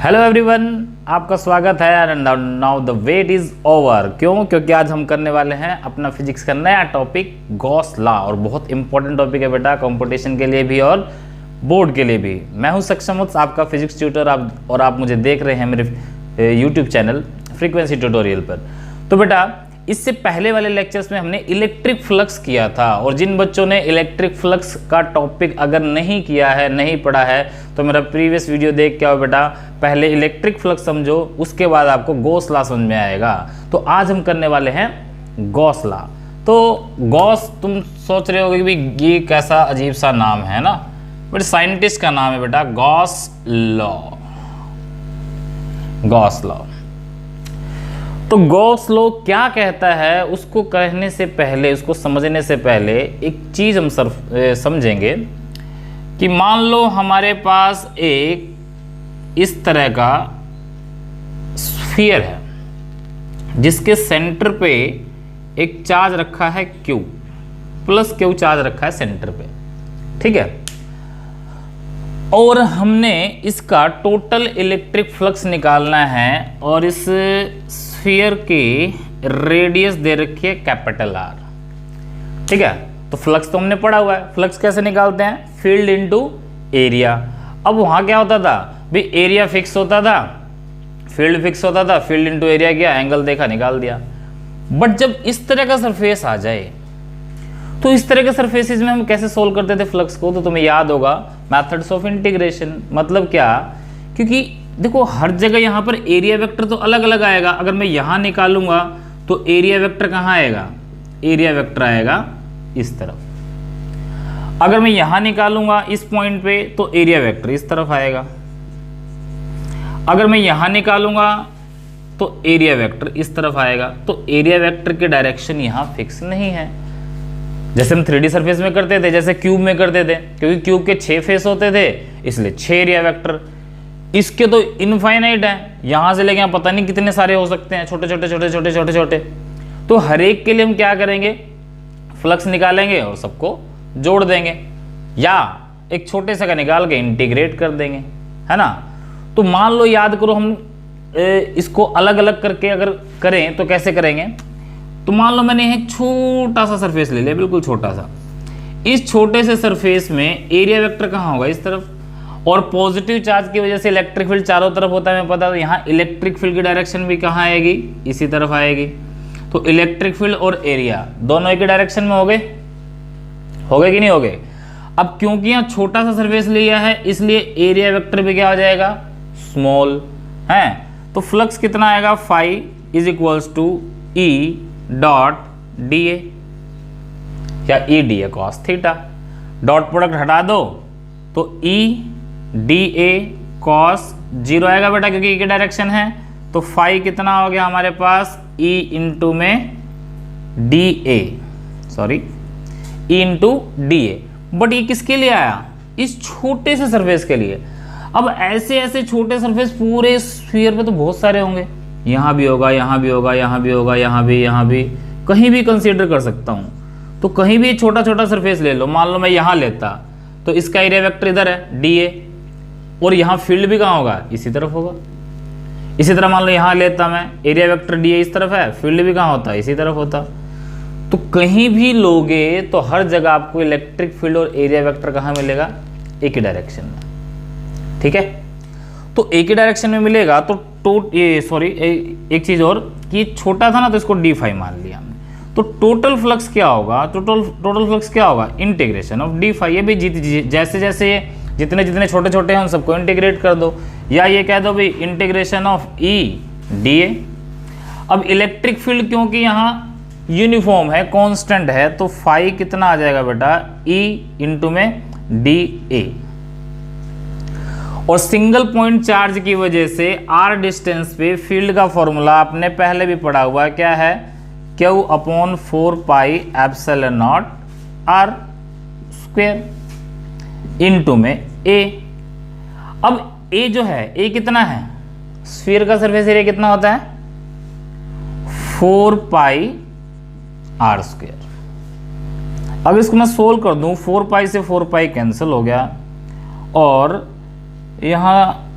Hello everyone, आपका स्वागत है। And now the wait is over. क्यों? क्योंकि आज हम करने वाले हैं अपना फिजिक्स का नया टॉपिक गॉस लॉ, और बहुत इंपॉर्टेंट टॉपिक है बेटा, कंपटीशन के लिए भी और बोर्ड के लिए भी। मैं हूं सक्षम, आपका फिजिक्स ट्यूटर, और आप मुझे देख रहे हैं मेरे यूट्यूब चैनल फ्रीक्वेंसी ट्यूटोरियल पर। तो बेटा, इससे पहले वाले लेक्चर्स में हमने इलेक्ट्रिक फ्लक्स किया था, और जिन बच्चों ने इलेक्ट्रिक फ्लक्स का टॉपिक अगर नहीं किया है, नहीं पढ़ा है, तो मेरा प्रीवियस वीडियो देख के आओ बेटा। पहले इलेक्ट्रिक फ्लक्स समझो, उसके बाद आपको गॉस लॉ समझ में आएगा। तो आज हम करने वाले हैं गॉस लॉ। तो गॉस, तुम सोच रहे होगे कि भाई ये कैसा अजीब सा नाम है ना, बट साइंटिस्ट का नाम है बेटा, गॉस लॉ। Gauss law. तो गॉस लॉ क्या कहता है, उसको कहने से पहले, उसको समझने से पहले एक चीज हम समझेंगे कि मान लो हमारे पास एक इस तरह का स्फीयर है जिसके सेंटर पे एक चार्ज रखा है Q, प्लस Q चार्ज रखा है सेंटर पे, ठीक है। और हमने इसका टोटल इलेक्ट्रिक फ्लक्स निकालना है, और इस स्फीयर की रेडियस दे रखी है कैपिटल R, ठीक है। तो फ्लक्स तो हमने पढ़ा हुआ है, फ्लक्स कैसे निकालते हैं, फील्ड इनटू एरिया। अब वहां क्या होता था भाई, एरिया फिक्स होता था, फील्ड फिक्स होता था, फील्ड इनटू एरिया किया, एंगल देखा, निकाल दिया। बट जब इस तरह का सरफेस आ जाए, तो इस तरह के सरफेसेस में हम कैसे सोल्व करते थे फ्लक्स को, तो तुम्हें याद होगा मेथड्स ऑफ इंटीग्रेशन। मतलब क्या, क्योंकि देखो हर जगह यहाँ पर एरिया वेक्टर तो अलग अलग आएगा। अगर मैं यहाँ निकालूंगा तो एरिया वेक्टर कहाँ आएगा, एरिया वेक्टर आएगा इस तरफ। अगर मैं यहाँ निकालूंगा इस पॉइंट पे तो एरिया वेक्टर इस तरफ आएगा। अगर मैं यहाँ निकालूंगा तो एरिया वेक्टर इस तरफ आएगा। तो एरिया वेक्टर की डायरेक्शन यहाँ फिक्स नहीं है, जैसे हम 3D सरफेस में करते थे, जैसे क्यूब में करते थे, क्योंकि क्यूब के 6 फेस होते थे, इसलिए 6 एरिया वेक्टर। इसके तो इनफाइनाइट है, यहां से लेके यहाँ पता नहीं कितने सारे हो सकते हैं, छोटे छोटे छोटे छोटे छोटे छोटे। तो हर एक के लिए हम क्या करेंगे, फ्लक्स निकालेंगे और सबको जोड़ देंगे, या एक छोटे से का निकाल के इंटीग्रेट कर देंगे, है ना। तो मान लो, याद करो, हम इसको अलग अलग करके अगर करें तो कैसे करेंगे। तो मान लो मैंने एक छोटा सा सरफेस ले लिया, बिल्कुल छोटा सा। इस छोटे से सरफेस में एरिया वेक्टर कहाँ होगा, इस तरफ, और पॉजिटिव चार्ज की वजह से इलेक्ट्रिक फील्ड चारों तरफ होता है, मैं पता। तो यहाँ इलेक्ट्रिक फील्ड की डायरेक्शन भी कहाँ आएगी, इसी तरफ आएगी। तो इलेक्ट्रिक फील्ड और एरिया दोनों एक ही डायरेक्शन में हो गए कि नहीं हो गए। अब क्योंकि यहाँ छोटा सा सरफेस लिया है, इसलिए एरिया वेक्टर भी क्या हो जाएगा, स्मॉल है। तो फ्लक्स कितना आएगा, phi is equals to E dot D A, या E D A cos theta. Dot product हटा दो तो ई डी ए कॉस 0 आएगा बेटा, क्योंकि ई की डायरेक्शन है। तो फाई कितना हो गया हमारे पास, ई इंटू में D A, sorry E into D A. But ये किसके लिए आया, इस छोटे से सरफेस के लिए। अब ऐसे ऐसे छोटे सरफेस पूरे स्फीयर पे तो बहुत सारे होंगे, यहाँ भी होगा, यहाँ भी होगा, यहाँ भी होगा, यहाँ भी, कहीं भी कंसीडर कर सकता हूँ। तो कहीं भी छोटा छोटा सरफेस ले लो। मान लो मैं यहाँ लेता, तो इसका एरिया वेक्टर इधर है डी ए, और यहाँ फील्ड भी कहाँ होगा, इसी तरफ होगा। इसी तरह मान लो यहाँ लेता मैं, एरिया वेक्टर डी ए इस तरफ है, फील्ड भी कहाँ होता है, इसी तरफ होता। तो कहीं भी लोगे तो हर जगह आपको इलेक्ट्रिक फील्ड और एरिया वेक्टर कहाँ मिलेगा, एक ही डायरेक्शन में, ठीक है। तो एक ही डायरेक्शन में मिलेगा। तो एक चीज और, कि छोटा था ना, तो इसको डी फाई मान लिया हमने। तो टोटल फ्लक्स क्या होगा, टोटल फ्लक्स क्या होगा, इंटीग्रेशन ऑफ डी फाई। ये भी जैसे जैसे जितने जितने छोटे छोटे हैं उन सबको इंटीग्रेट कर दो, या ये कह दो भाई इंटीग्रेशन ऑफ ई डी ए। अब इलेक्ट्रिक फील्ड क्योंकि यहाँ यूनिफॉर्म है, कांस्टेंट है, तो फाई कितना आ जाएगा बेटा, ई इंटू में डी ए। और सिंगल पॉइंट चार्ज की वजह से आर डिस्टेंस पे फील्ड का फॉर्मूला आपने पहले भी पढ़ा हुआ है, क्या है, Q upon 4 pi epsilon not R square into में ए। अब ए जो है, ए कितना है, स्फीयर का सरफेस एरिया कितना होता है, 4 पाई आर स्क्वायर। अब इसको मैं सोल्व कर दूं, 4 पाई से 4 पाई कैंसिल हो गया, और यहाँ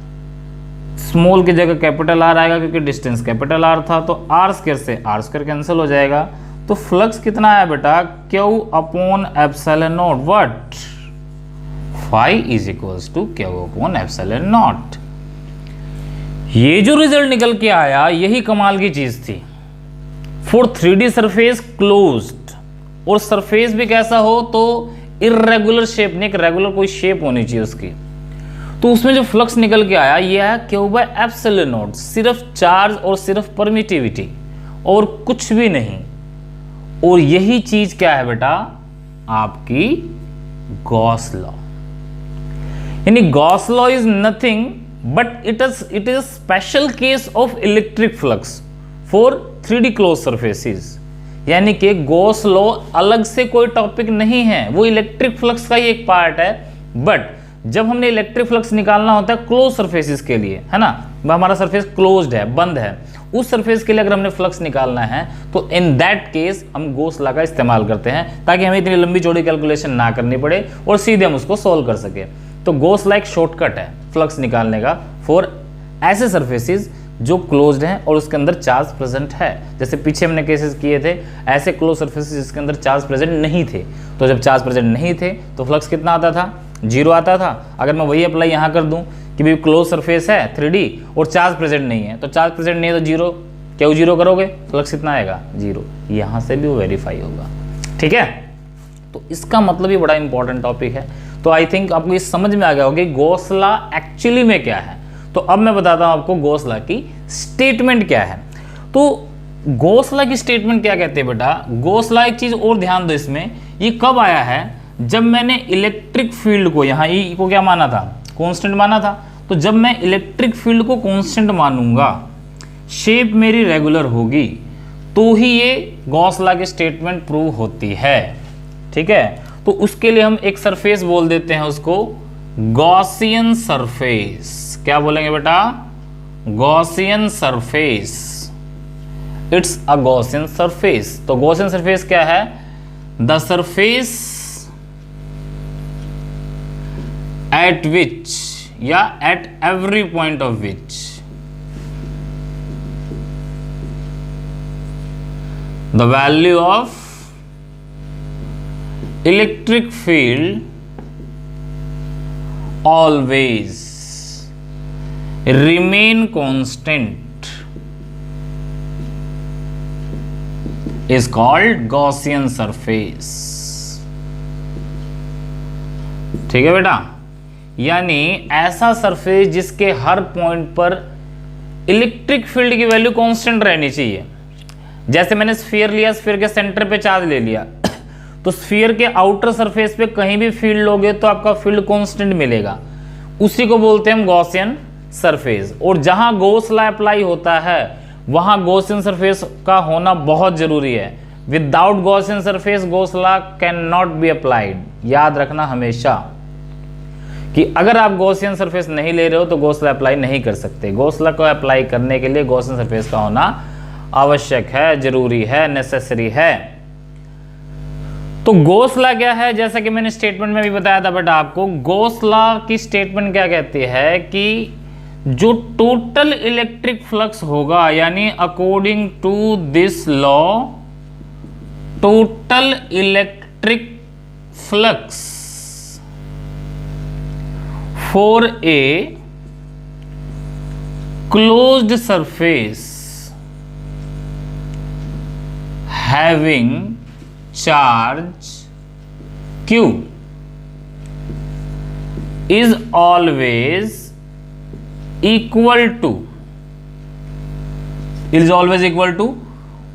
स्मॉल की जगह कैपिटल आर आएगा क्योंकि डिस्टेंस कैपिटल आर था, तो आर स्क्वायर से आर स्क्वायर कैंसिल हो जाएगा। तो फ्लक्स कितना आया बेटा, Q upon epsilon not, what, phi is equals to Q upon epsilon not. ये जो रिजल्ट निकल के आया यही कमाल की चीज थी। फॉर 3D सरफेस क्लोज्ड, और सरफेस भी कैसा हो तो इर्रेगुलर शेप, नहीं, एक रेगुलर कोई शेप होनी चाहिए उसकी। तो उसमें जो फ्लक्स निकल के आया ये है क्यू बाय एप्सिलॉन नॉट, सिर्फ चार्ज और सिर्फ परमिटिविटी और कुछ भी नहीं। और यही चीज क्या है बेटा, आपकी गॉस लॉ। यानी Gauss law is nothing but it is special case of electric flux for 3D close surfaces. यानी कि गॉस लॉ अलग से कोई टॉपिक नहीं है, वो इलेक्ट्रिक फ्लक्स का ही एक पार्ट है। बट जब हमने इलेक्ट्रिक फ्लक्स निकालना होता है क्लोज सरफेसेस के लिए, है ना, हमारा सरफेस क्लोज्ड है, बंद है, उस सरफेस के लिए अगर हमने फ्लक्स निकालना है तो इन दैट केस हम गॉस लॉ का इस्तेमाल करते हैं ताकि हमें इतनी लंबी चौड़ी कैलकुलेशन ना करनी पड़े और सीधे हम उसको सोल्व कर सके। तो गॉस लॉ एक शॉर्टकट है फ्लक्स निकालने का फॉर ऐसे सरफेसेस जो क्लोज्ड हैं और उसके अंदर चार्ज प्रेजेंट है। जैसे पीछे हमने केसेस किए थे ऐसे क्लोज सरफेसेस जिसके अंदर चार्ज प्रेजेंट नहीं थे, तो जब चार्ज प्रेजेंट नहीं थे तो फ्लक्स कितना आता था, 0 आता था। अगर मैं वही अप्लाई यहाँ कर दूं कि भाई क्लोज सरफेस है 3D और चार्ज प्रेजेंट नहीं है, तो चार्ज प्रेजेंट नहीं है तो 0, क्यों 0 करोगे, फ्लक्स कितना आएगा, 0। यहाँ से भी वो वेरीफाई होगा, ठीक है। तो इसका मतलब ही बड़ा इंपॉर्टेंट टॉपिक है। तो आई थिंक आपको ये समझ में आ गया होगा कि गॉस लॉ एक्चुअली में क्या है। तो अब मैं बताता हूं आपको गॉस लॉ की स्टेटमेंट क्या है। तो गॉस लॉ की स्टेटमेंट क्या कहते हैं बेटा, गॉस लॉ, एक चीज और ध्यान दो इसमें, ये कब आया है, जब मैंने इलेक्ट्रिक फील्ड को, यहाँ ई को क्या माना था, कांस्टेंट माना था। तो जब मैं इलेक्ट्रिक फील्ड को कांस्टेंट मानूंगा, शेप मेरी रेगुलर होगी, तो ही ये गॉस लॉ की स्टेटमेंट प्रूव होती है, ठीक है। तो उसके लिए हम एक सरफेस बोल देते हैं उसको गॉसियन सरफेस। क्या बोलेंगे बेटा, Gaussian surface, it's a Gaussian surface. तो गॉसियन सरफेस क्या है, द सरफेस एट विच या at every point of which the value of electric field always remain constant is called Gaussian surface, ठीक है बेटा। यानी ऐसा सरफेस जिसके हर पॉइंट पर इलेक्ट्रिक फील्ड की वैल्यू कांस्टेंट रहनी चाहिए। जैसे मैंने स्फीयर लिया, स्फीयर के सेंटर पे चार्ज ले लिया, तो स्फीयर के आउटर सरफेस पे कहीं भी फील्ड लोगे तो आपका फील्ड कांस्टेंट मिलेगा, उसी को बोलते हैं हम गॉसियन सरफेस। और जहां गॉस लॉ अप्लाई होता है वहां गॉसियन सरफेस का होना बहुत जरूरी है। Without Gaussian surface Gauss law can not be applied. याद रखना हमेशा कि अगर आप गॉसियन सरफेस नहीं ले रहे हो तो गॉस लॉ अप्लाई नहीं कर सकते। गॉस लॉ को अप्लाई करने के लिए गॉसियन सरफेस का होना आवश्यक है, जरूरी है, नेसेसरी है। तो गॉस लॉ क्या है, जैसा कि मैंने स्टेटमेंट में भी बताया था बेटा आपको, गॉस लॉ की स्टेटमेंट क्या कहती है कि जो टोटल इलेक्ट्रिक फ्लक्स होगा, यानी according to this law total electric flux for a closed surface having charge Q is always equal to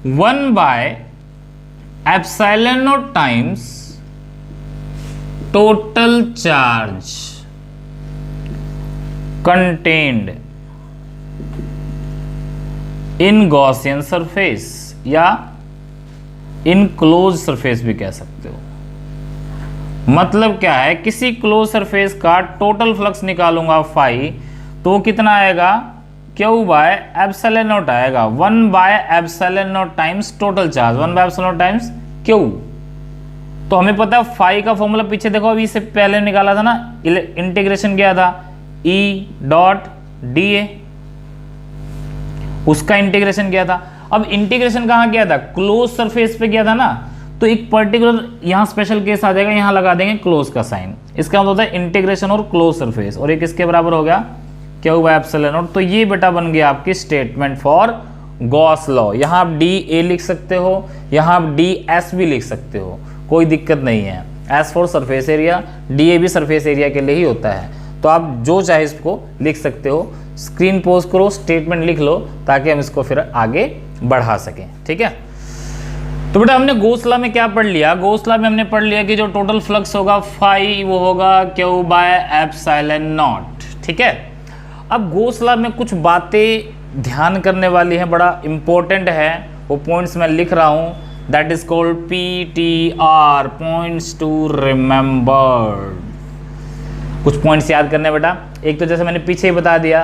1 by epsilon naught times total charge contained in Gaussian surface या in close surface भी कह सकते हो। मतलब क्या है, किसी close surface का टोटल फ्लक्स निकालूंगा फाई, तो कितना आएगा, क्यू बाय एप्सिलॉन नॉट आएगा, 1 bye epsilon not times total charge, 1 bye epsilon not times Q. तो हमें पता है फाई का फॉर्मूला पीछे देखो, अभी इससे पहले निकाला था ना, इंटीग्रेशन किया था, ई डॉट डी ए, उसका इंटीग्रेशन किया था। अब इंटीग्रेशन कहाँ किया था, क्लोज सरफेस पे किया था ना, तो एक पर्टिकुलर यहाँ स्पेशल केस आ जाएगा, यहाँ लगा देंगे क्लोज का साइन। इसका मतलब होता है इंटीग्रेशन और क्लोज सरफेस, और ये किसके बराबर हो गया, क्यू बाय एप्सिलॉन नॉट। तो ये बेटा बन गया आपकी स्टेटमेंट फॉर गॉस लॉ। यहाँ आप डी ए लिख सकते हो, यहाँ आप डी एस भी लिख सकते हो, कोई दिक्कत नहीं है। S for surface area, D A भी सरफेस एरिया के लिए ही होता है, तो आप जो चाहे इसको लिख सकते हो। स्क्रीन पोज करो, स्टेटमेंट लिख लो, ताकि हम इसको फिर आगे बढ़ा सकें, ठीक है। तो बेटा हमने गॉस लॉ में क्या पढ़ लिया, गॉस लॉ में हमने पढ़ लिया कि जो टोटल फ्लक्स होगा फाई वो होगा क्यू बाय एप्सिलॉन नॉट, ठीक है। अब गॉस लॉ में कुछ बातें ध्यान करने वाली हैं, बड़ा इंपॉर्टेंट है, वो पॉइंट्स मैं लिख रहा हूँ। That is called PTR, points to remember. कुछ पॉइंट्स याद करने बेटा। एक तो जैसे मैंने पीछे ही बता दिया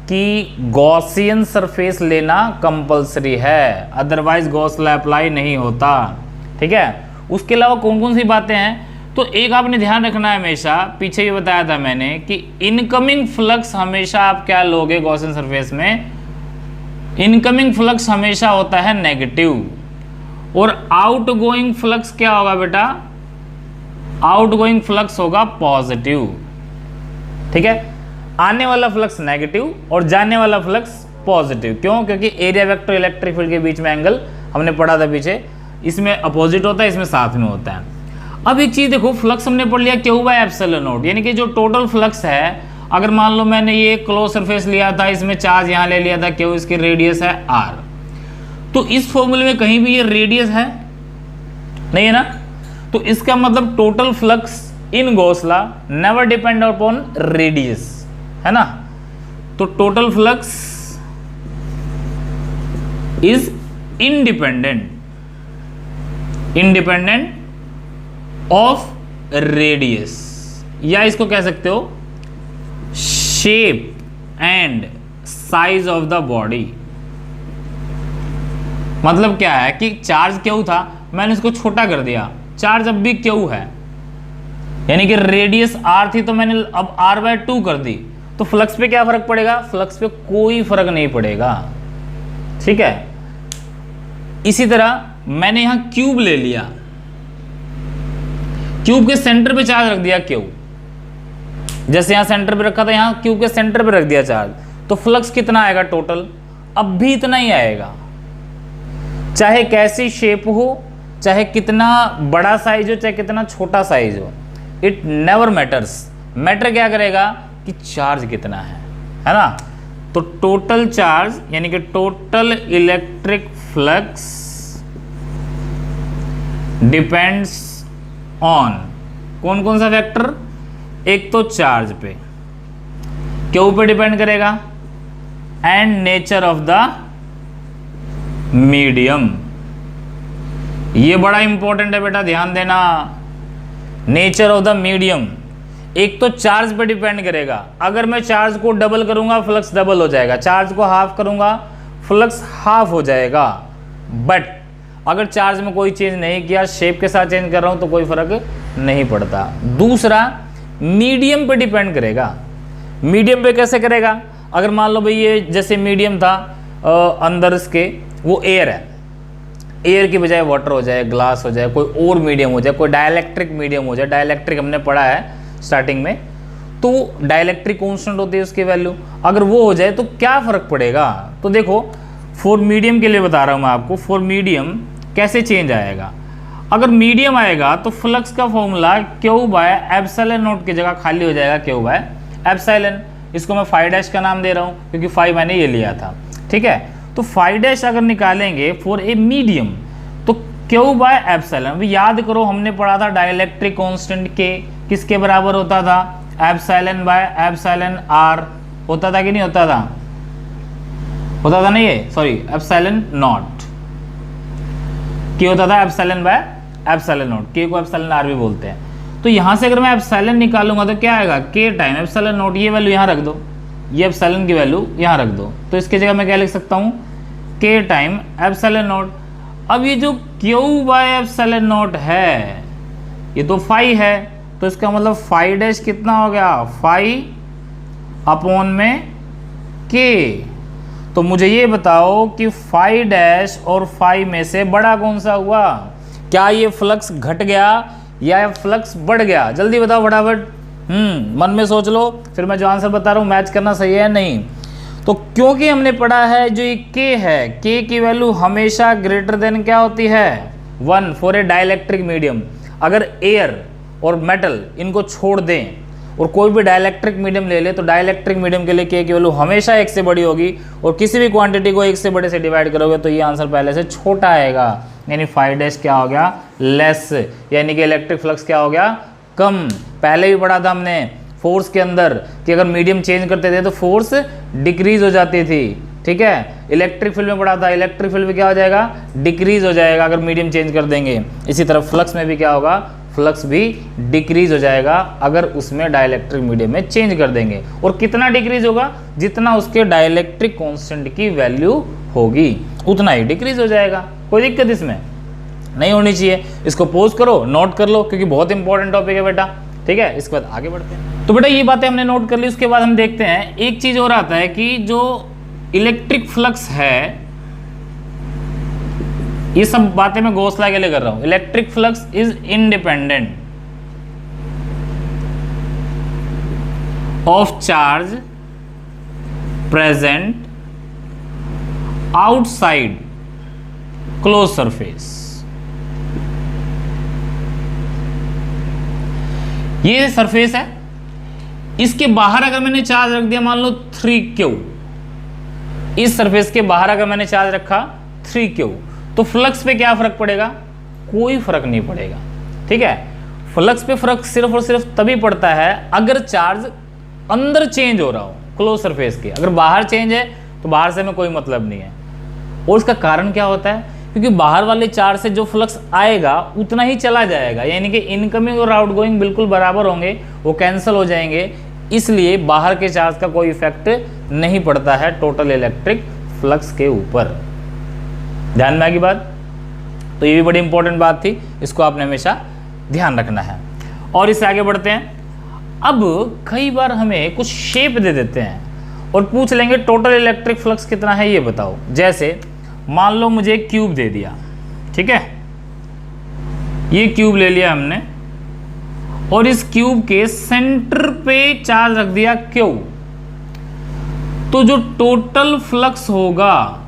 कि गॉसियन सरफेस लेना कंपलसरी है, अदरवाइज गॉस लॉ अप्लाई नहीं होता, ठीक है। उसके अलावा कौन कौन सी बातें हैं, तो एक आपने ध्यान रखना है हमेशा, पीछे ही बताया था मैंने कि इनकमिंग फ्लक्स हमेशा आप क्या लोगे गॉसियन सरफेस में, इनकमिंग फ्लक्स हमेशा होता है नेगेटिव, और आउटगोइंग फ्लक्स क्या होगा बेटा, आउटगोइंग फ्लक्स होगा पॉजिटिव, ठीक है। आने वाला फ्लक्स नेगेटिव और जाने वाला फ्लक्स पॉजिटिव। क्यों, क्योंकि एरिया वेक्टर इलेक्ट्रिक फील्ड के बीच में एंगल हमने पढ़ा था पीछे, इसमें अपोजिट होता है, इसमें साथ में होता है। अब एक चीज देखो, फ्लक्स हमने पढ़ लिया क्यू बाय एप्सिलॉन नॉट, यानी कि जो टोटल फ्लक्स है, अगर मान लो मैंने ये क्लोज सरफेस लिया था, इसमें चार्ज यहाँ ले लिया था क्यू, इसकी रेडियस है r, तो इस फॉर्मूले में कहीं भी ये रेडियस है नहीं है ना, तो इसका मतलब total flux in Gauss law never depend upon radius, है ना। तो total flux is independent of radius, या इसको कह सकते हो shape and size of the body. मतलब क्या है कि चार्ज क्यू था, मैंने इसको छोटा कर दिया, चार्ज अब भी क्यू है, यानी कि रेडियस r थी तो मैंने अब r/2 कर दी, तो फ्लक्स पे क्या फर्क पड़ेगा, फ्लक्स पे कोई फर्क नहीं पड़ेगा, ठीक है। इसी तरह मैंने यहां क्यूब ले लिया, क्यूब के सेंटर पे चार्ज रख दिया क्यू, जैसे यहां सेंटर पे रखा था, यहां क्यूब के सेंटर पे रख दिया चार्ज, तो फ्लक्स कितना आएगा टोटल, अब भी इतना ही आएगा, चाहे कैसी शेप हो, चाहे कितना बड़ा साइज हो, चाहे कितना छोटा साइज हो, इट नेवर मैटर्स। मैटर क्या करेगा कि चार्ज कितना है ना। तो टोटल चार्ज यानी कि total electric flux depends on कौन कौन सा फैक्टर, एक तो चार्ज पे, क्यू पे डिपेंड करेगा, and nature of the medium. ये बड़ा इंपॉर्टेंट है बेटा, ध्यान देना, नेचर ऑफ द मीडियम। एक तो चार्ज पे डिपेंड करेगा, अगर मैं चार्ज को डबल करूंगा फ्लक्स डबल हो जाएगा, चार्ज को हाफ करूंगा फ्लक्स हाफ हो जाएगा, बट अगर चार्ज में कोई चेंज नहीं किया, शेप के साथ चेंज कर रहा हूं तो कोई फर्क नहीं पड़ता। दूसरा मीडियम पे डिपेंड करेगा, मीडियम पे कैसे करेगा, अगर मान लो भाई ये जैसे मीडियम था अंदर इसके वो एयर है, एयर की बजाय वाटर हो जाए, ग्लास हो जाए, कोई और मीडियम हो जाए, कोई डाइलेक्ट्रिक मीडियम हो जाए, डाइलेक्ट्रिक हमने पढ़ा है स्टार्टिंग में, तो डाइलेक्ट्रिक कांस्टेंट होती है उसकी वैल्यू, अगर वो हो जाए तो क्या फर्क पड़ेगा। तो देखो फॉर मीडियम के लिए बता रहा हूं मैं आपको, फॉर मीडियम कैसे चेंज आएगा। अगर मीडियम आएगा तो फ्लक्स का formula Q by epsilon not की जगह खाली हो जाएगा क्यू बाय एप्सिलॉन, इसको मैं फाई डैश का नाम दे रहा हूं क्योंकि फाई मैंने ये लिया था, ठीक है। तो फाई डैश अगर निकालेंगे फॉर ए मीडियम तो क्यू बाय एप्सिलॉन, अभी याद करो हमने पढ़ा था डाइलेक्ट्रिक कांस्टेंट के किसके बराबर होता था, एप्सिलॉन बाय एप्सिलॉन आर होता था कि नहीं होता था, होता था नहीं ये, सॉरी एप्सिलॉन नॉट के होता था, एप्सिलॉन बाय एप्सिलॉन नॉट, के को एप्सिलॉन आर भी बोलते हैं। तो यहां से अगर मैं एप्सिलॉन निकालूंगा तो क्या आएगा, के टाइम एप्सिलॉन नॉट, ये वैल्यू यहां रख दो, ये एप्सिलॉन की वैल्यू यहां रख दो, तो इसकी जगह मैं क्या लिख सकता हूं, के टाइम एप्सिलॉन नॉट। अब ये जो क्यू बाय एप्सिलॉन नॉट है ये तो फाई है, तो इसका मतलब फाई डैश कितना हो गया, फाई अपॉन में के, तो मुझे ये बताओ कि फाई डैश और फाई में से बड़ा कौन सा हुआ? क्या ये फ्लक्स घट गया या फ्लक्स बढ़ गया? जल्दी बताओ फटाफट। मन में सोच लो, फिर मैं जो आंसर बता रहा हूँ मैच करना सही है नहीं। तो क्योंकि हमने पढ़ा है जो ये के है, के की वैल्यू हमेशा ग्रेटर देन क्या होती है? 1 फॉर ए डाइलेक्ट्रिक मीडियम। अगर एयर और मेटल इनको छोड़ दें और कोई भी डाइलेक्ट्रिक मीडियम ले ले तो डाइलेक्ट्रिक मीडियम के लिए के की वैल्यू हमेशा 1 से बड़ी होगी, और किसी भी क्वांटिटी को 1 से बड़े से डिवाइड करोगे तो ये आंसर पहले से छोटा आएगा, यानी फाई डैश क्या हो गया? लेस, यानी कि इलेक्ट्रिक फ्लक्स क्या हो गया? कम। पहले भी पढ़ा था हमने फोर्स के अंदर कि अगर मीडियम चेंज करते थे तो फोर्स डिक्रीज हो जाती थी, ठीक है। इलेक्ट्रिक फील्ड में पढ़ा था, इलेक्ट्रिक फील्ड में क्या हो जाएगा? डिक्रीज हो जाएगा अगर मीडियम चेंज कर देंगे। इसी तरह फ्लक्स में भी क्या होगा? फ्लक्स भी डिक्रीज हो जाएगा अगर उसमें डाइलेक्ट्रिक मीडियम में चेंज कर देंगे। और कितना डिक्रीज होगा? जितना उसके डाइलेक्ट्रिक कांस्टेंट की वैल्यू होगी उतना ही डिक्रीज हो जाएगा। कोई दिक्कत इसमें नहीं होनी चाहिए। इसको पोज करो, नोट कर लो, क्योंकि बहुत इंपॉर्टेंट टॉपिक है बेटा, ठीक है। इसके बाद आगे बढ़ते हैं। तो बेटा ये बातें हमने नोट कर ली। उसके बाद हम देखते हैं एक चीज और आता है कि जो इलेक्ट्रिक फ्लक्स है, ये सब बातें मैं घोषला के लिए कर रहा हूं। Electric flux is independent of charge present outside close surface. ये सरफेस है, इसके बाहर अगर मैंने चार्ज रख दिया मान लो 3Q, इस सरफेस के बाहर अगर मैंने चार्ज रखा 3Q, तो फ्लक्स पे क्या फर्क पड़ेगा? कोई फर्क नहीं पड़ेगा, ठीक है। फ्लक्स पे फर्क सिर्फ और सिर्फ तभी पड़ता है अगर चार्ज अंदर चेंज हो रहा हो क्लोज सरफेस के। अगर बाहर चेंज है तो बाहर से में कोई मतलब नहीं है। और इसका कारण क्या होता है? क्योंकि बाहर वाले चार्ज से जो फ्लक्स आएगा उतना ही चला जाएगा, यानी कि इनकमिंग और आउटगोइंग बिल्कुल बराबर होंगे, वो कैंसिल हो जाएंगे। इसलिए बाहर के चार्ज का कोई इफेक्ट नहीं पड़ता है टोटल इलेक्ट्रिक फ्लक्स के ऊपर। ध्यान में आगी बात? तो ये भी बड़ी इंपॉर्टेंट बात थी, इसको आपने हमेशा ध्यान रखना है। और इससे आगे बढ़ते हैं। अब कई बार हमें कुछ शेप दे देते हैं और पूछ लेंगे टोटल इलेक्ट्रिक फ्लक्स कितना है ये बताओ। जैसे मान लो मुझे एक क्यूब दे दिया, ठीक है, ये क्यूब ले लिया हमने और इस क्यूब के सेंटर पे चार्ज रख दिया Q, तो जो टोटल फ्लक्स होगा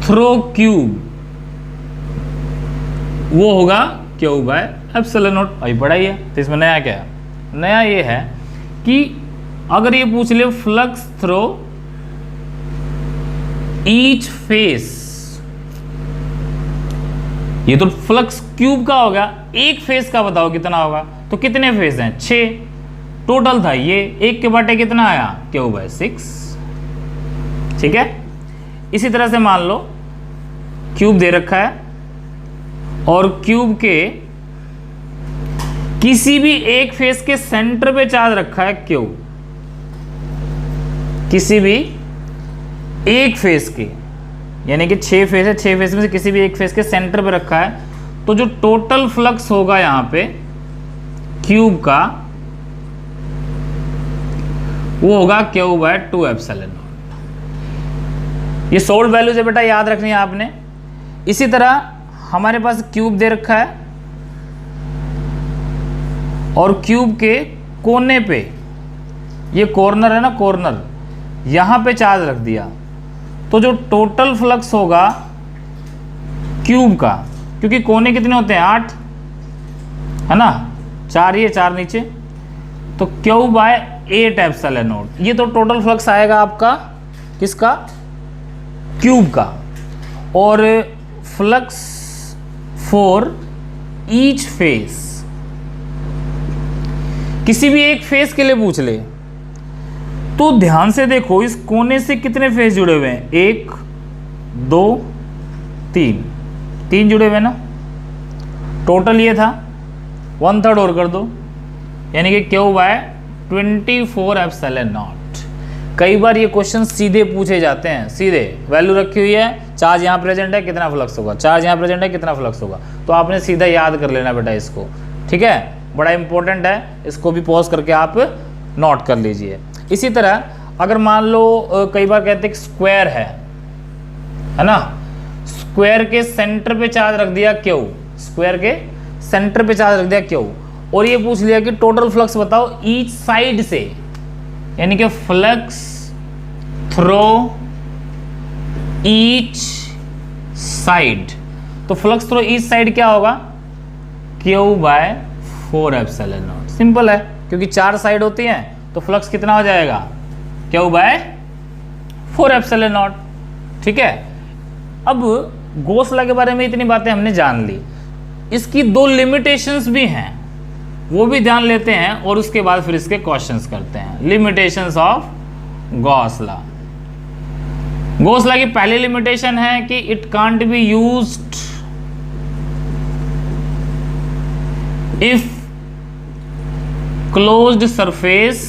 थ्रो क्यूब वो होगा Q बाय एप्सिलॉन नॉट। अभी पढ़ा ही है, तो इसमें नया क्या है? नया ये है कि अगर ये पूछ ले फ्लक्स थ्रो ईच फेस, ये तो फ्लक्स क्यूब का होगा, एक फेस का बताओ कितना होगा? तो कितने फेस हैं? 6 टोटल था ये, एक के बाटे कितना आया? Q बाय 6, ठीक है। इसी तरह से मान लो क्यूब दे रखा है और क्यूब के किसी भी एक फेस के सेंटर पे चार्ज रखा है Q, किसी भी एक फेस के, यानी कि 6 फेस है, 6 फेस में से किसी भी एक फेस के सेंटर पे रखा है, तो जो टोटल फ्लक्स होगा यहां पे क्यूब का वो होगा Q बाय 2 एप्सिलॉन नॉट। ये सोल्ड वैल्यूज है बेटा, याद रखनी है आपने। इसी तरह हमारे पास क्यूब दे रखा है और क्यूब के कोने पे, ये कॉर्नर है ना, कॉर्नर, यहां पे चार्ज रख दिया, तो जो टोटल फ्लक्स होगा क्यूब का, क्योंकि कोने कितने होते हैं? 8 है ना, 4 ये 4 नीचे, तो Q बाय 8 एप्सिलॉन नॉट। ये तो टोटल फ्लक्स आएगा आपका किसका? क्यूब का। और फ्लक्स फॉर ईच फेस, किसी भी एक फेस के लिए पूछ ले तो ध्यान से देखो इस कोने से कितने फेस जुड़े हुए हैं? 1 2 3 जुड़े हुए ना। टोटल ये था 1/3 और कर दो, यानी कि Q बाय 24 एप्सिलॉन नॉट। कई बार ये क्वेश्चन सीधे पूछे जाते हैं, सीधे वैल्यू रखी हुई है, चार्ज यहाँ प्रेजेंट है कितना फ्लक्स होगा, चार्ज यहाँ प्रेजेंट है कितना फ्लक्स होगा, तो आपने सीधा याद कर लेना बेटा इसको, ठीक है। बड़ा इंपॉर्टेंट है, इसको भी पॉज करके आप नोट कर लीजिए। इसी तरह अगर मान लो कई बार कहते हैं स्क्वायर है ना, स्क्वायर के सेंटर पे चार्ज रख दिया क्यू, स्क्वायर के सेंटर पे चार्ज रख दिया क्यू, और ये पूछ लिया कि टोटल फ्लक्स बताओ ईच साइड से, यानी कि फ्लक्स थ्रो ईच साइड। तो फ्लक्स थ्रो ईच साइड क्या होगा, Q by 4 epsilon not. Simple है, क्योंकि 4 साइड होती हैं तो फ्लक्स कितना हो जाएगा, क्यू बाय 4 एप्सिलॉन नॉट। ठीक है, अब गॉस लॉ के बारे में इतनी बातें हमने जान ली, इसकी 2 लिमिटेशंस भी हैं, वो भी ध्यान लेते हैं और उसके बाद फिर इसके क्वेश्चंस करते हैं। Limitations of Gauss law. Gauss law की पहली लिमिटेशन है कि it can't be used if closed surface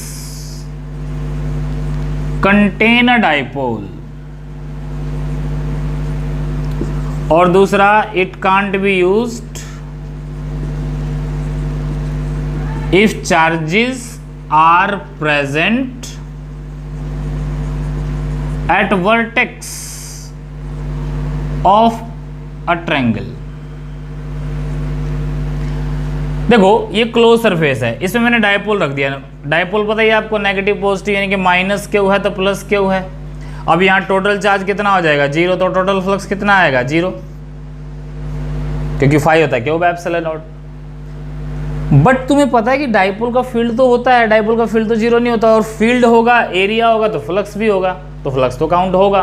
contain a dipole, और दूसरा it can't be used if charges are present at vertex of a triangle. देखो ये क्लोज सरफेस है, इसमें मैंने डायपोल रख दिया। डायपोल पता ही आपको, नेगेटिव पॉजिटिव, यानी कि माइनस क्यू है तो प्लस क्यू है। अब यहाँ टोटल चार्ज कितना हो जाएगा, 0, तो टोटल फ्लक्स कितना आएगा, 0, क्योंकि 5 होता है Q by epsilon not. But तुम्हें पता है कि डायपोल का फील्ड तो होता है, डायपोल का फील्ड तो 0 नहीं होता, और फील्ड होगा, एरिया होगा तो फ्लक्स भी होगा, तो फ्लक्स तो काउंट होगा।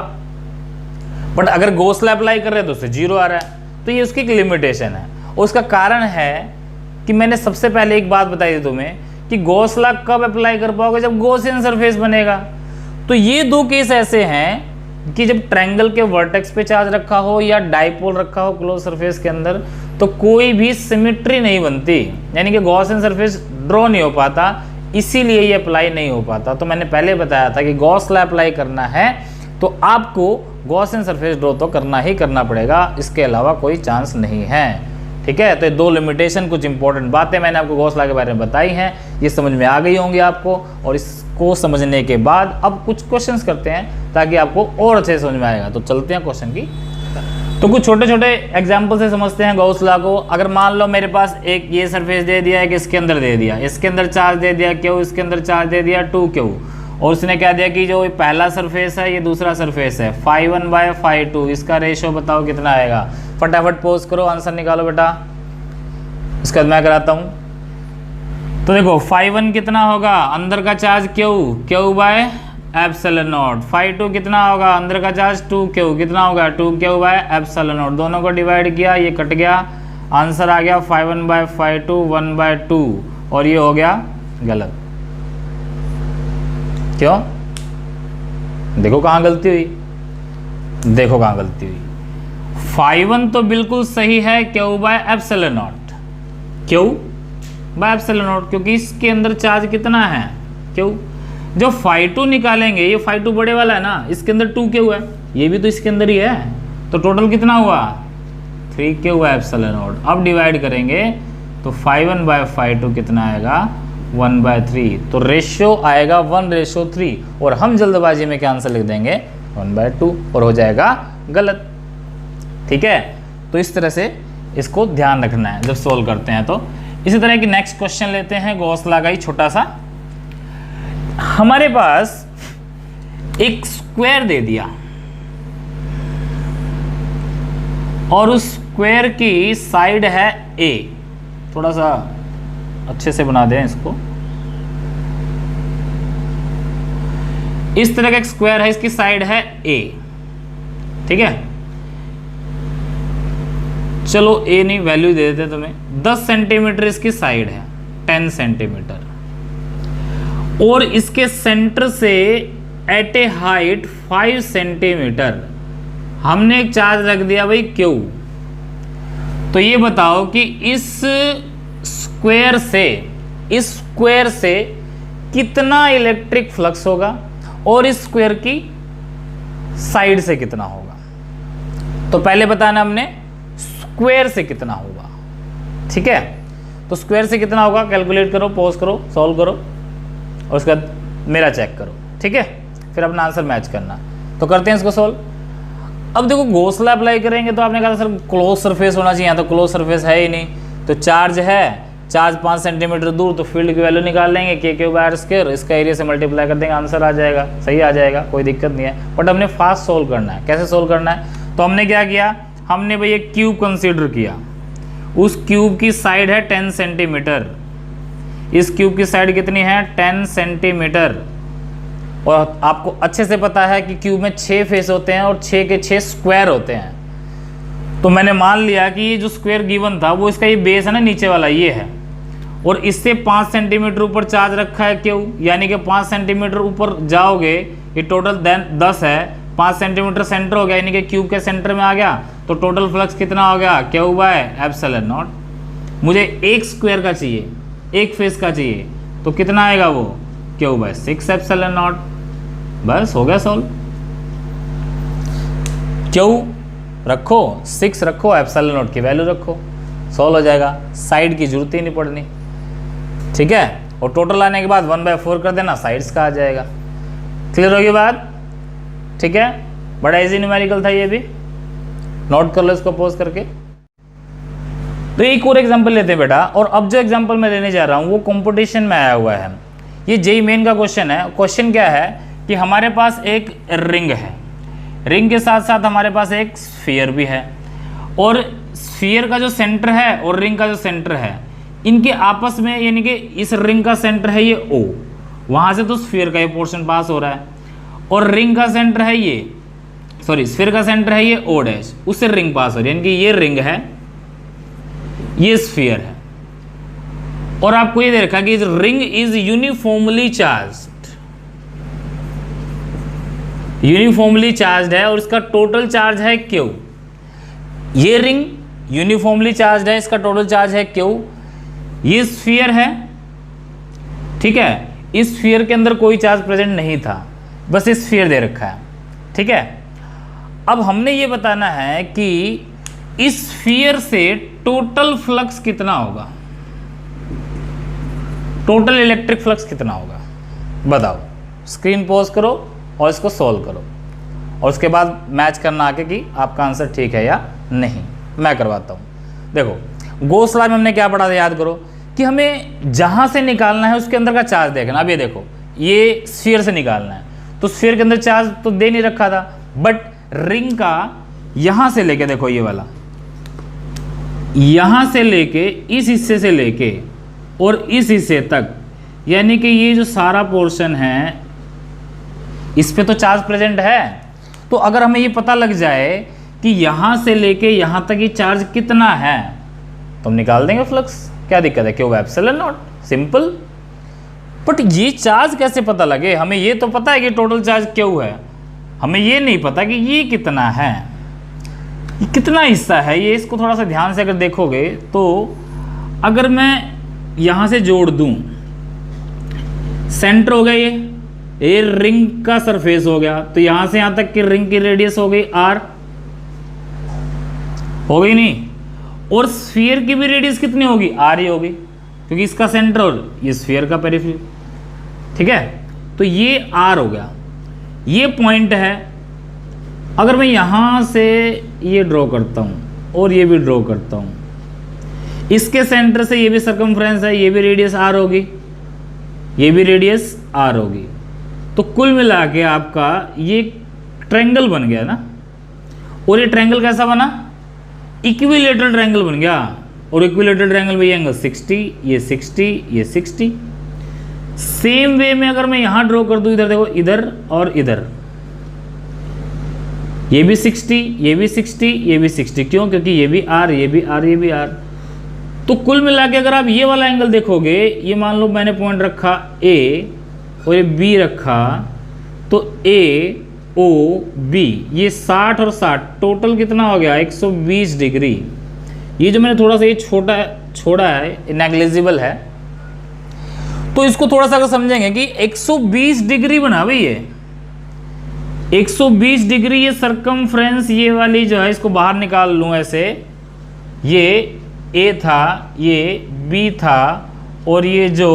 बट अगर गॉस लॉ अप्लाई कर रहे हैं तो उससे 0 आ रहा है, तो ये उसकी एक लिमिटेशन है। और उसका कारण है कि मैंने सबसे पहले एक बात बताई थी तुम्हें कि गॉस लॉ कब अप्लाई कर पाओगे, जब गॉसियन सरफेस बनेगा। तो ये 2 केस ऐसे हैं कि जब ट्रायंगल के वर्टेक्स पे चार्ज रखा हो या डाइपोल रखा हो क्लोज सरफेस के अंदर, तो कोई भी सिमेट्री नहीं बनती, यानी कि गॉसियन सरफेस ड्रॉ नहीं हो पाता, इसीलिए ये अप्लाई नहीं हो पाता। तो मैंने पहले बताया था कि गॉस लॉ अप्लाई करना है तो आपको गॉसियन सरफेस ड्रॉ तो करना ही करना पड़ेगा, इसके अलावा कोई चांस नहीं है। ठीक है, तो ये 2 लिमिटेशन, कुछ इंपॉर्टेंट बातें मैंने आपको गॉस लॉ के बारे में बताई हैं, ये समझ में आ गई होंगी आपको। और इसको समझने के बाद अब कुछ क्वेश्चंस करते हैं ताकि आपको और अच्छे से समझ में आएगा। तो चलते हैं क्वेश्चन की। तो कुछ छोटे छोटे एग्जाम्पल से समझते हैं गॉस लॉ को। अगर मान लो मेरे पास एक ये सरफेस दे दिया, एक इसके अंदर दे दिया, इसके अंदर चार्ज दे दिया क्यू, इसके अंदर चार्ज दे दिया 2Q, और उसने क्या दिया कि जो पहला सरफेस है ये दूसरा सरफेस है, φ1 बाय φ2, इसका रेशो बताओ कितना आएगा। फटाफट पोज करो, आंसर निकालो बेटा, इसका मैं कराता हूँ। तो देखो φ1 कितना होगा, अंदर का charge Q by epsilon naught, φ2 कितना होगा, अंदर का चार्ज 2Q, कितना होगा 2Q बाय एप्सिलॉन नॉट, दोनों को डिवाइड किया, ये कट गया, आंसर आ गया φ1 बाय φ2 1/2, और ये हो गया गलत। क्यों, देखो कहाँ गलती हुई, देखो कहाँ गलती हुई। φ1 तो बिल्कुल सही है Q by epsilon not, Q by epsilon not, क्योंकि इसके अंदर चार्ज कितना है Q। जो φ2 निकालेंगे, ये φ2 बड़े वाला है ना, इसके अंदर 2Q है, ये भी तो इसके अंदर ही है, तो टोटल कितना हुआ 3Q बाय एप्सिलॉन नॉट। अब डिवाइड करेंगे तो φ1 बाय φ2 कितना आएगा 1/3, तो रेशियो आएगा 1:3, और हम जल्दबाजी में क्या आंसर लिख देंगे 1/2, और हो जाएगा गलत। ठीक है, तो इस तरह से इसको ध्यान रखना है जब सोल्व करते हैं। तो इसी तरह की नेक्स्ट क्वेश्चन लेते हैं गॉस लॉ का ही छोटा सा। हमारे पास एक स्क्वायर दे दिया और उस स्क्वायर की साइड है A, थोड़ा सा अच्छे से बना दें इसको। इस तरह का एक स्क्वायर है, इसकी साइड है A, ठीक है। चलो A नहीं, वैल्यू दे देते तुम्हें, 10 सेंटीमीटर इसकी साइड है, 10 सेंटीमीटर, और इसके सेंटर से एट ए हाइट 5 सेंटीमीटर हमने एक चार्ज रख दिया भाई Q। तो ये बताओ कि इस स्क्वायर से कितना इलेक्ट्रिक फ्लक्स होगा और इस स्क्वायर की साइड से कितना होगा। तो पहले बताना हमने स्क्वायर से कितना होगा, ठीक है। तो स्क्वायर से कितना होगा कैलकुलेट करो, पॉज करो, सॉल्व करो, और उसके बाद मेरा चेक करो, ठीक है। फिर अपना आंसर मैच करना। तो करते हैं इसको सोल्व। अब देखो घोंसला अप्लाई करेंगे तो आपने कहा था सर क्लोज सरफेस होना चाहिए, यहाँ तो क्लोज सरफेस है ही नहीं, तो चार्ज है, चार्ज 5 सेंटीमीटर दूर, तो फील्ड की वैल्यू निकाल लेंगे k3/r², इसका एरिया से मल्टीप्लाई कर देंगे, आंसर आ जाएगा, सही आ जाएगा, कोई दिक्कत नहीं है। बट हमने फास्ट सोल्व करना है। कैसे सोल्व करना है? तो हमने क्या किया, हमने भाई एक क्यूब कंसीडर किया, उस क्यूब की साइड है 10 सेंटीमीटर, इस क्यूब की साइड कितनी है 10 सेंटीमीटर, और आपको अच्छे से पता है कि क्यूब में 6 फेस होते हैं और 6 के 6 स्क्वायर होते हैं। तो मैंने मान लिया कि ये जो स्क्वायर गिवन था वो इसका ये बेस है ना नीचे वाला ये है, और इससे 5 सेंटीमीटर ऊपर चार्ज रखा है क्यू, यानी कि 5 सेंटीमीटर ऊपर जाओगे, ये टोटल 10 है, 5 सेंटीमीटर सेंटर हो गया, यानी कि क्यूब के सेंटर में आ गया, तो टोटल फ्लक्स कितना हो गया Q/ε0। मुझे एक स्क्वायर का चाहिए, एक फेस का चाहिए, तो कितना आएगा वो Q/6ε0। बस हो गया सॉल्व। Q रखो, 6 रखो, ε0 की वैल्यू रखो, सॉल्व हो जाएगा, साइड की जरूरत ही नहीं पड़नी, ठीक है। और टोटल आने के बाद 1/4 कर देना, साइड्स का आ जाएगा। क्लियर होगी बात? ठीक है, बड़ा इजी न्यूमेरिकल था ये भी, नोट कर लो इसको पॉज करके। तो एक और एग्जांपल लेते हैं बेटा, और अब जो एग्जांपल मैं लेने जा रहा हूँ वो कंपटीशन में आया हुआ है, ये जेईई मेन का क्वेश्चन है। क्वेश्चन क्या है कि हमारे पास एक रिंग है, रिंग के साथ साथ हमारे पास एक स्फीयर भी है, और स्फीयर का जो सेंटर है और रिंग का जो सेंटर है, इनके आपस में, यानी कि इस रिंग का सेंटर है ये O, वहाँ से तो स्फीयर का ये पोर्शन पास हो रहा है, और रिंग का सेंटर है ये, सॉरी स्फीयर का सेंटर है ये O', उससे रिंग पास हो रही है, यानी कि ये रिंग है, ये स्फीयर है, और आपको ये दे रखा कि ring is uniformly charged, uniformly charged है, और इसका टोटल चार्ज है Q। ये रिंग यूनिफॉर्मली चार्ज्ड है, इसका टोटल चार्ज है Q। ये स्फीयर है, ठीक है, इस स्फीयर के अंदर कोई चार्ज प्रेजेंट नहीं था, बस इस स्फीयर दे रखा है, ठीक है। अब हमने ये बताना है कि इस स्फीयर से टोटल फ्लक्स कितना होगा, टोटल इलेक्ट्रिक फ्लक्स कितना होगा, बताओ। स्क्रीन पॉज करो और इसको सॉल्व करो, और उसके बाद मैच करना आके कि आपका आंसर ठीक है या नहीं। मैं करवाता हूँ। देखो गॉस लॉ में हमने क्या पढ़ा था, याद करो कि हमें जहाँ से निकालना है उसके अंदर का चार्ज देखना। अब ये देखो, ये स्फीयर से निकालना है, तो स्फीयर के अंदर चार्ज तो दे नहीं रखा था, बट रिंग का यहाँ से लेके, देखो ये वाला, यहाँ से लेके इस हिस्से से लेके और इस हिस्से तक, यानी कि ये जो सारा पोर्शन है इस पे तो चार्ज प्रेजेंट है। तो अगर हमें ये पता लग जाए कि यहाँ से लेके यहाँ तक ये चार्ज कितना है, तो हम निकाल देंगे फ्लक्स, क्या दिक्कत है, Q/ε0, सिंपल। बट ये चार्ज कैसे पता लगे, हमें ये तो पता है कि टोटल चार्ज Q है, हमें ये नहीं पता कि ये कितना है, ये कितना हिस्सा है ये। इसको थोड़ा सा ध्यान से अगर देखोगे तो अगर मैं यहाँ से जोड़ दूँ, सेंटर हो गया ये रिंग का सरफेस हो गया, तो यहाँ से यहाँ तक की रिंग की रेडियस हो गई R, हो गई नहीं, और स्फीयर की भी रेडियस कितनी होगी, R ही होगी, क्योंकि इसका सेंटर और ये स्फीयर का पेरिफेरी, ठीक है। तो ये R हो गया, ये पॉइंट है। अगर मैं यहाँ से ये ड्रॉ करता हूँ और ये भी ड्रॉ करता हूँ, इसके सेंटर से ये भी सर्कमफ्रेंस है, ये भी रेडियस R होगी, ये भी रेडियस R होगी, तो कुल मिला के आपका ये ट्रायंगल बन गया ना। और ये ट्रायंगल कैसा बना, इक्विलेटरल ट्रायंगल बन गया, और इक्विलेटरल ट्रायंगल में ये एंगल 60, ये 60, ये 60। सेम वे में अगर मैं यहां ड्रॉ कर दूं, इधर देखो, इधर और इधर, ये भी 60, ये भी 60, ये भी 60, क्यों, क्योंकि ये भी R, ये भी R, ये भी R। तो कुल मिला के अगर आप ये वाला एंगल देखोगे, ये मान लो मैंने पॉइंट रखा A और ये B रखा, तो A O B, ये 60 और 60 टोटल कितना हो गया 120 डिग्री। ये जो मैंने थोड़ा सा ये छोड़ा है, नेग्लिजिबल है, तो इसको थोड़ा सा अगर समझेंगे कि 120 डिग्री बना भाई, ये 120 डिग्री, ये सरकमफ्रेंस ये वाली जो है, इसको बाहर निकाल लूँ ऐसे, ये A था, ये B था, और ये जो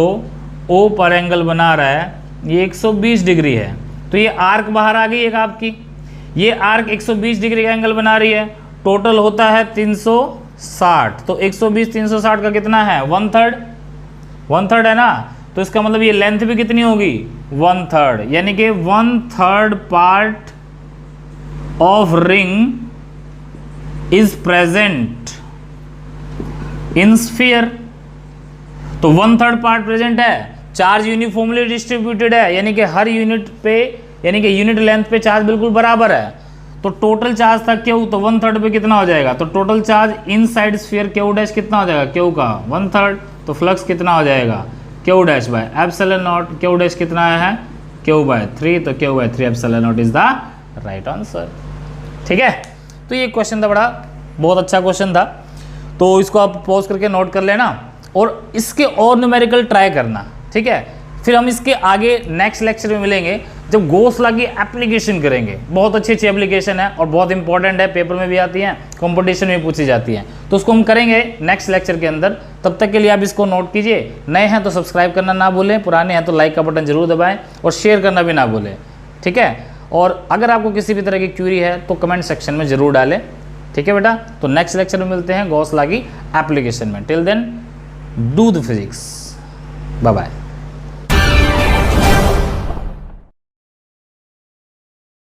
O पर एंगल बना रहा है ये 120 डिग्री है। तो ये आर्क बाहर आ गई एक आपकी, ये आर्क 120 डिग्री का एंगल बना रही है, टोटल होता है 360, तो 120 360 का कितना है 1/3 है ना, तो इसका मतलब ये लेंथ भी कितनी होगी 1/3, यानी कि 1/3 part of ring is present in sphere. तो 1/3 पार्ट प्रेजेंट है, चार्ज यूनिफॉर्मली डिस्ट्रीब्यूटेड है, यानी कि हर यूनिट पे, यानी कि यूनिट लेंथ पे चार्ज बिल्कुल बराबर है। तो टोटल चार्ज था क्यू, तो 1/3 पे कितना हो जाएगा, तो total charge inside sphere Q dash कितना हो जाएगा, क्यू का 1/3, तो फ्लक्स कितना हो जाएगा Q dash by epsilon not, Q dash कितना है Q/3, तो Q/3 epsilon not is the right answer. ठीक है, तो ये क्वेश्चन था बड़ा बहुत अच्छा क्वेश्चन था, तो इसको आप पॉज करके नोट कर लेना और इसके और न्यूमेरिकल ट्राई करना। ठीक है, फिर हम इसके आगे नेक्स्ट लेक्चर में मिलेंगे जब गॉस लॉ की एप्लीकेशन करेंगे। बहुत अच्छी अच्छी एप्लीकेशन है और बहुत इंपॉर्टेंट है, पेपर में भी आती है, कंपटीशन में पूछी जाती है, तो उसको हम करेंगे नेक्स्ट लेक्चर के अंदर। तब तक के लिए आप इसको नोट कीजिए, नए हैं तो सब्सक्राइब करना ना भूलें, पुराने हैं तो लाइक का बटन जरूर दबाएं और शेयर करना भी ना भूलें। ठीक है, और अगर आपको किसी भी तरह की क्यूरी है तो कमेंट सेक्शन में जरूर डालें। ठीक है बेटा, तो नेक्स्ट लेक्चर में मिलते हैं गॉस लॉ की एप्लीकेशन में। Till then do the physics, bye bye.